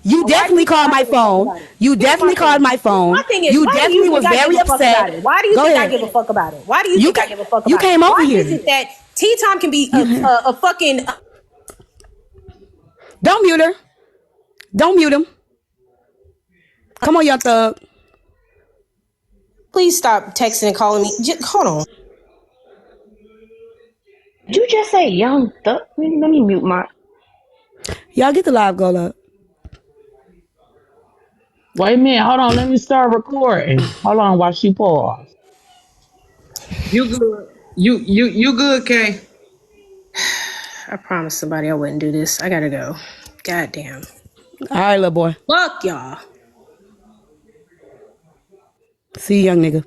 You definitely called my phone. You definitely called my phone. My thing is, you why do definitely you was think I very give a fuck upset. about it? Why do you Go think I ahead. give a fuck about it? Why do you You think I ca- give a fuck you about it? came over Why here. is it that Tea-Tyme can be a fucking... Don't mute her. Don't mute him. Come on, young thug. Please stop texting and calling me. Hold on. Did you just say young thug? Let me mute my... Y'all get the live goal up. Wait a minute, hold on, let me start recording. Hold on while she pause. You good? You good, Kay? I promised somebody I wouldn't do this. I gotta go. God damn. All right, little boy. Fuck y'all. See you, young nigga.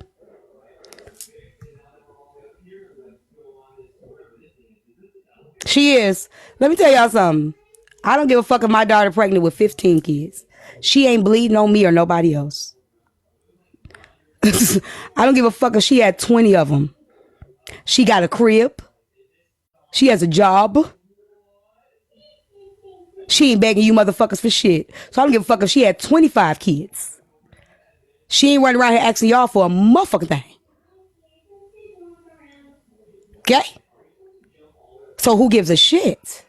She is. Let me tell y'all something. I don't give a fuck if my daughter pregnant with 15 kids. She ain't bleeding on me or nobody else. I don't give a fuck if she had 20 of them. She got a crib. She has a job. She ain't begging you motherfuckers for shit. So I don't give a fuck if she had 25 kids. She ain't running around here asking y'all for a motherfucking thing. Okay? So who gives a shit?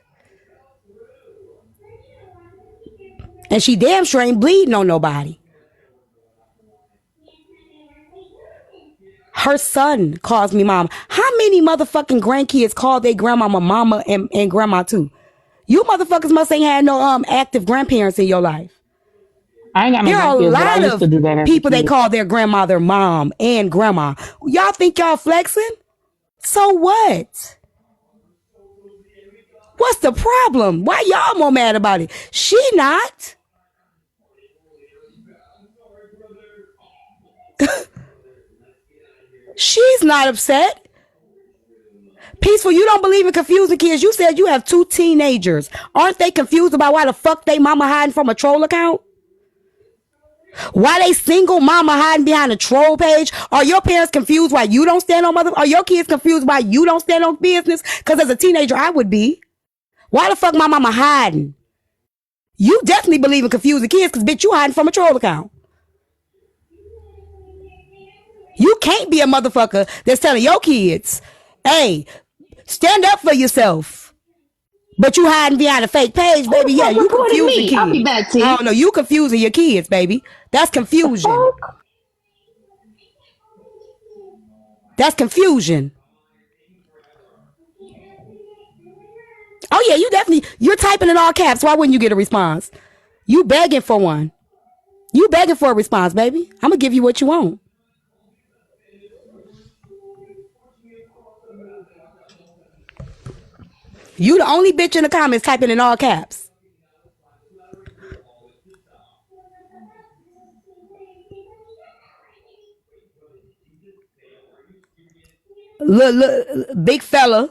And she damn sure ain't bleeding on nobody. Her son calls me mom. How many motherfucking grandkids call their grandmama mama and grandma too? You motherfuckers must ain't had no active grandparents in your life. I ain't got no There are a grandkids, but I lot used of to do that as a people they kid. call their grandmother mom and grandma. Y'all think y'all flexing? So what? What's the problem? Why y'all more mad about it? She not. She's not upset. Peaceful, you don't believe in confusing kids. You said you have 2 teenagers. Aren't they confused about why the fuck they mama hiding from a troll account? Why they single mama hiding behind a troll page? Are your parents confused why you don't stand on mother? Are your kids confused why you don't stand on business? Because as a teenager, I would be. Why the fuck my mama hiding? You definitely believe in confusing kids because bitch, you hiding from a troll account. You can't be a motherfucker that's telling your kids, hey, stand up for yourself. But you hiding behind a fake page, Who baby. the Yeah, fuck you recorded confusing me? I'll be kids. back, I T. don't know. You confusing your kids, baby. That's The confusion. fuck? That's confusion. Oh yeah, you're typing in all caps. Why wouldn't you get a response? You begging for one. You begging for a response, baby. I'm gonna give you what you want. You the only bitch in the comments typing in all caps. Look, big fella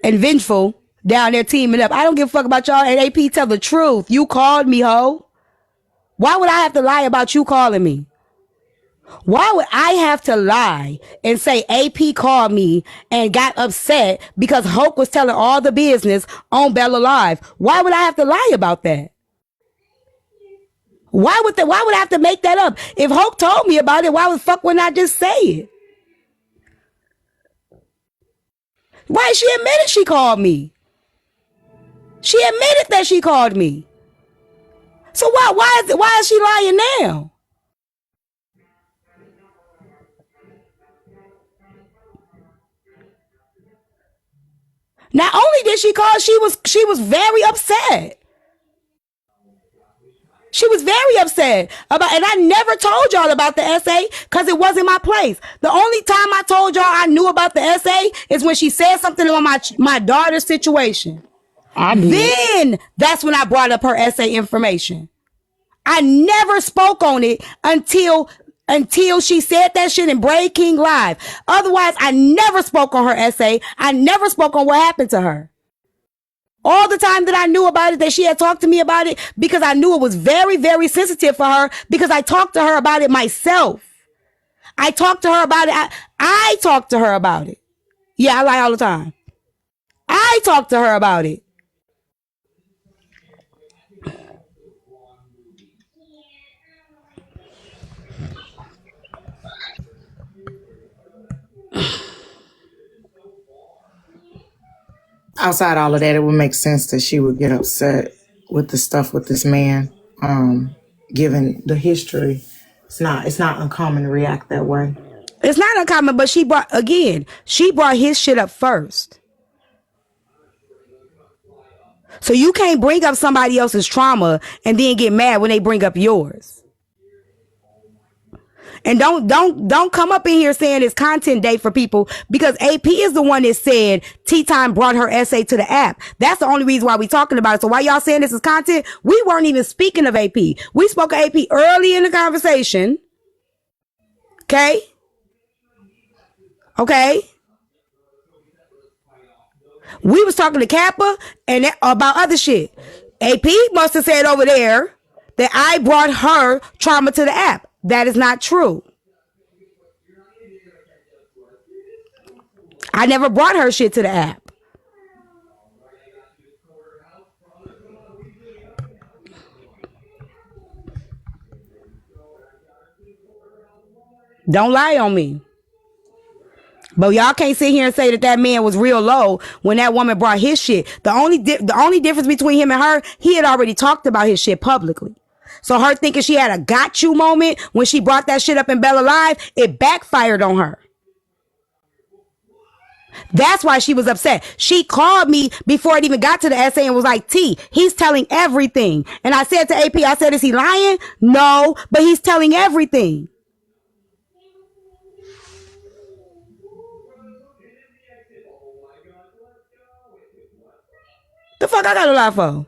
and vengeful down there teaming up. I don't give a fuck about y'all. And AP, tell the truth. You called me, ho. Why would I have to lie about you calling me? Why would I have to lie and say AP called me and got upset because Hope was telling all the business on Bella Live? Why would I have to lie about that? Why would I have to make that up? If Hope told me about it, why the fuck wouldn't I just say it? Why she admitted she called me? She admitted that she called me. So why is she lying now? Not only did she call, she was very upset. She was very upset about, and I never told y'all about the essay because it wasn't my place. The only time I told y'all I knew about the essay is when she said something on my daughter's situation. I did. Then that's when I brought up her essay information. I never spoke on it until she said that shit in Braid King Live. Otherwise, I never spoke on her essay. I never spoke on what happened to her. All the time that I knew about it, that she had talked to me about it, because I knew it was very, very sensitive for her, because I talked to her about it myself. I talked to her about it. I talked to her about it. Yeah, I lie all the time. I talked to her about it. outside all of that, it would make sense that she would get upset with the stuff with this man. Given the history, it's not uncommon to react that way. It's not uncommon, but she brought his shit up first. So you can't bring up somebody else's trauma and then get mad when they bring up yours. And don't come up in here saying it's content day for people, because AP is the one that said Tea-Tyme brought her essay to the app. That's the only reason why we talking about it. So why y'all saying this is content? We weren't even speaking of AP. We spoke of AP early in the conversation. Okay? We was talking to Kappa and about other shit. AP must have said over there that I brought her trauma to the app. That is not true. I never brought her shit to the app. Don't lie on me. But y'all can't sit here and say that man was real low when that woman brought his shit. The only difference between him and her, he had already talked about his shit publicly. So her thinking she had a got you moment when she brought that shit up in Bella Live, it backfired on her. That's why she was upset. She called me before it even got to the essay and was like, T, he's telling everything. And I said to AP, I said, is he lying? No, but he's telling everything. The fuck I got a lie for?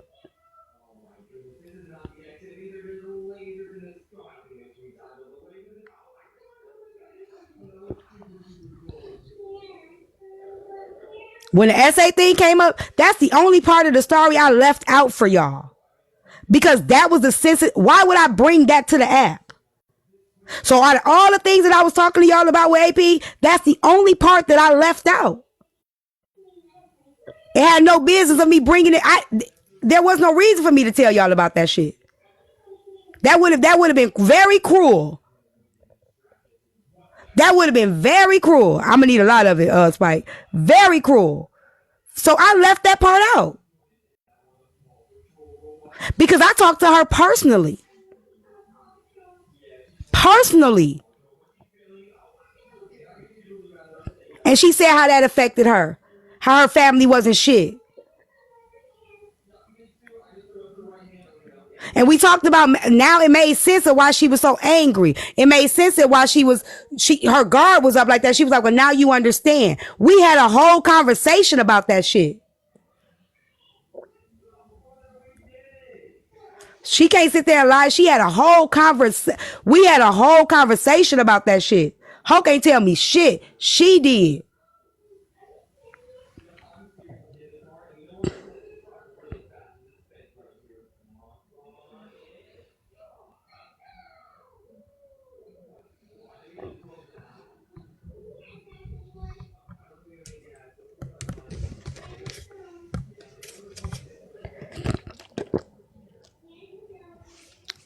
When the essay thing came up, that's the only part of the story I left out for y'all. Because that was the sense. Why would I bring that to the app? So out of all the things that I was talking to y'all about with AP, that's the only part that I left out. It had no business of me bringing it. There was no reason for me to tell y'all about that shit. That would have been very cruel. That would have been very cruel. I'm gonna need a lot of it, Spike. Very cruel. So I left that part out. Because I talked to her personally. And she said how that affected her. How her family wasn't shit. And we talked about, now it made sense of why she was so angry. It made sense of why her guard was up like that. She was like, well, now you understand. We had a whole conversation about that shit. She can't sit there and lie. We had a whole conversation about that shit. Ho can't tell me shit. She did.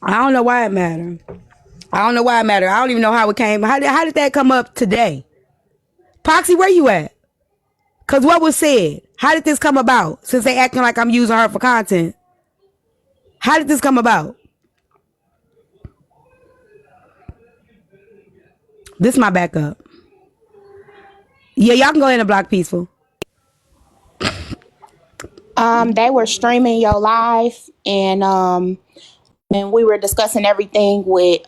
I don't know why it mattered. I don't even know how it came. How did that come up today? Poxy, where you at? Because what was said? How did this come about? Since they acting like I'm using her for content. How did this come about? This is my backup. Yeah, y'all can go ahead and block Peaceful. They were streaming your live, and we were discussing everything with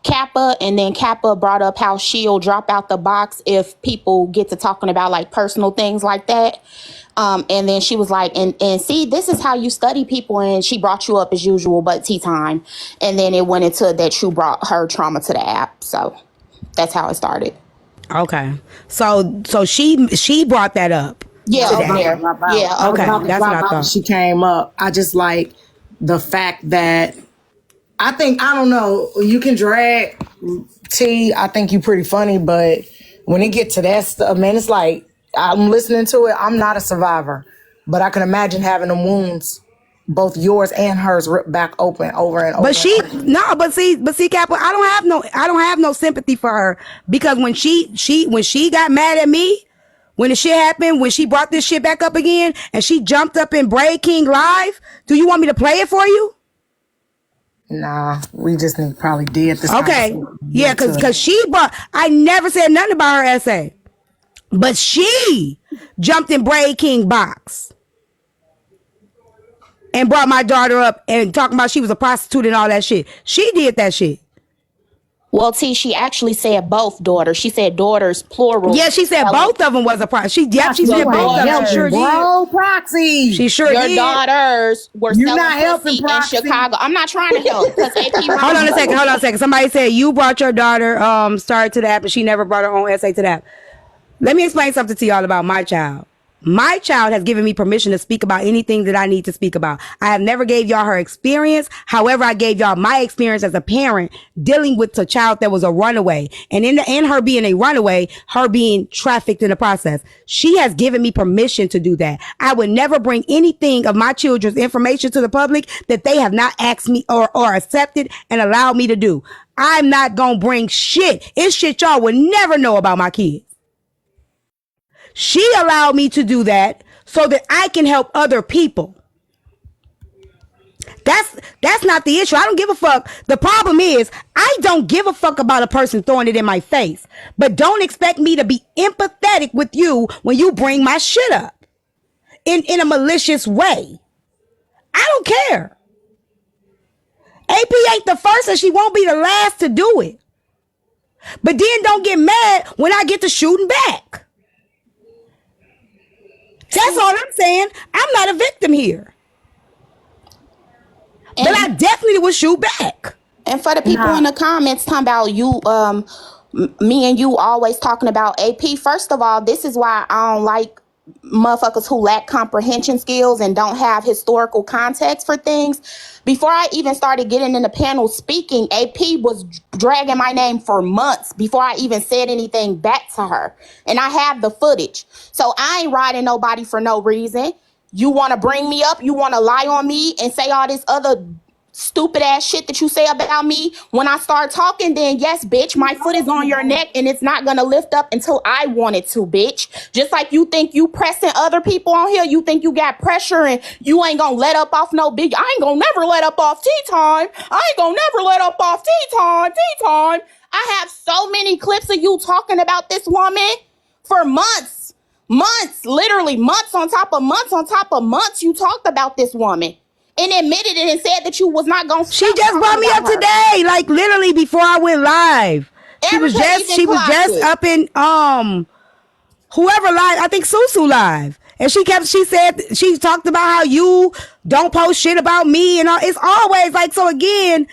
Kappa, and then Kappa brought up how she'll drop out the box if people get to talking about like personal things like that. And then she was like, and see, this is how you study people, and she brought you up as usual, but Tea-Tyme. And then it went into that you brought her trauma to the app. So that's how it started. Okay. So she brought that up. Yeah, over there. Yeah, okay. That's what I thought. She came up. I just like the fact that I don't know, you can drag T. I think you pretty funny, but when it get to that stuff, man, it's like I'm listening to it. I'm not a survivor, but I can imagine having the wounds, both yours and hers, ripped back open over and over. But see, Kappa, I don't have no sympathy for her, because when she got mad at me, When the shit happened, when she brought this shit back up again and she jumped up in Braid King live, do you want me to play it for you? Nah, we just need probably did this. Okay. Yeah, because she brought, I never said nothing about her essay. But she jumped in Braid King box and brought my daughter up and talking about she was a prostitute and all that shit. She did that shit. Well, T, she actually said both daughters. She said daughters, plural. Yeah, she said both of them was a prostitute. She said both of them. She sure did. Proxy. She sure Your did. daughters were You're selling not helping pussy in Proxy. Chicago. I'm not trying to help because AP. Hold on a second. Somebody said you brought your daughter started to the app and she never brought her own essay to the app. Let me explain something to y'all about my child. My child has given me permission to speak about anything that I need to speak about. I have never gave y'all her experience. However, I gave y'all my experience as a parent dealing with a child that was a runaway. And in her being a runaway, her being trafficked in the process. She has given me permission to do that. I would never bring anything of my children's information to the public that they have not asked me or accepted and allowed me to do. I'm not gonna bring shit. It's shit y'all would never know about my kids. She allowed me to do that so that I can help other people. That's not the issue. I don't give a fuck. The problem is I don't give a fuck about a person throwing it in my face. But don't expect me to be empathetic with you when you bring my shit up in a malicious way. I don't care. AP ain't the first and she won't be the last to do it. But then don't get mad when I get to shooting back. That's all I'm saying. I'm not a victim here. But I definitely would shoot back. And for the people in the comments talking about you, me and you always talking about AP. First of all, this is why I don't like motherfuckers who lack comprehension skills and don't have historical context for things. Before I even started getting in the panel speaking, AP was dragging my name for months before I even said anything back to her. And I have the footage. So I ain't riding nobody for no reason. You want to bring me up? You want to lie on me and say all this other stupid ass shit that you say about me? When I start talking, then yes, bitch, my foot is on your neck and it's not gonna lift up until I want it to, bitch. Just like you think you pressing other people on here, you think you got pressure and you ain't gonna let up off no big. I ain't gonna never let up off Tea-Tyme. I ain't gonna never let up off Tea-Tyme. Tea-Tyme. I have so many clips of you talking about this woman for months, literally months on top of months on top of months. You talked about this woman. And admitted it and said that you was not gonna. She just brought me up today, like literally before I went live. She was just up in whoever live. I think Susu live, and she said she talked about how you don't post shit about me and all. It's always like so. Again,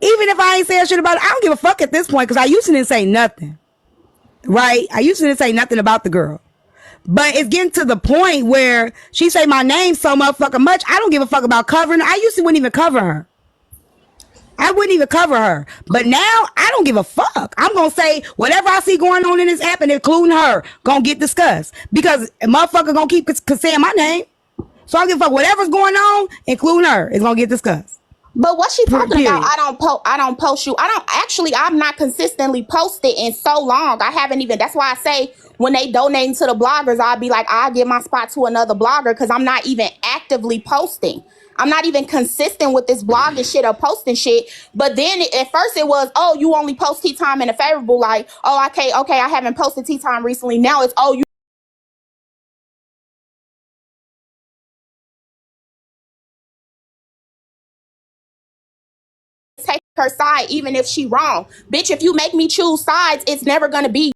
even if I ain't saying shit about it, I don't give a fuck at this point because I used to didn't say nothing. Right? I used to didn't say nothing about the girl. But it's getting to the point where she say my name so motherfucking much, I don't give a fuck about covering her. I used to wouldn't even cover her. I wouldn't even cover her. But now, I don't give a fuck. I'm going to say whatever I see going on in this app and including her, going to get discussed. Because a motherfucker going to keep saying my name. So I don't give a fuck. Whatever's going on, including her, is going to get discussed. But what she talking about, I don't post you. I'm not consistently posted in so long. I haven't even, that's why I say when they donating to the bloggers, I'll be like, I'll give my spot to another blogger because I'm not even actively posting. I'm not even consistent with this blogging shit or posting shit. But then at first it was, oh, you only post Tea-Tyme in a favorable light. Oh, okay, I haven't posted Tea-Tyme recently. Now it's, oh, you take her side even if she wrong. Bitch, if you make me choose sides, it's never gonna be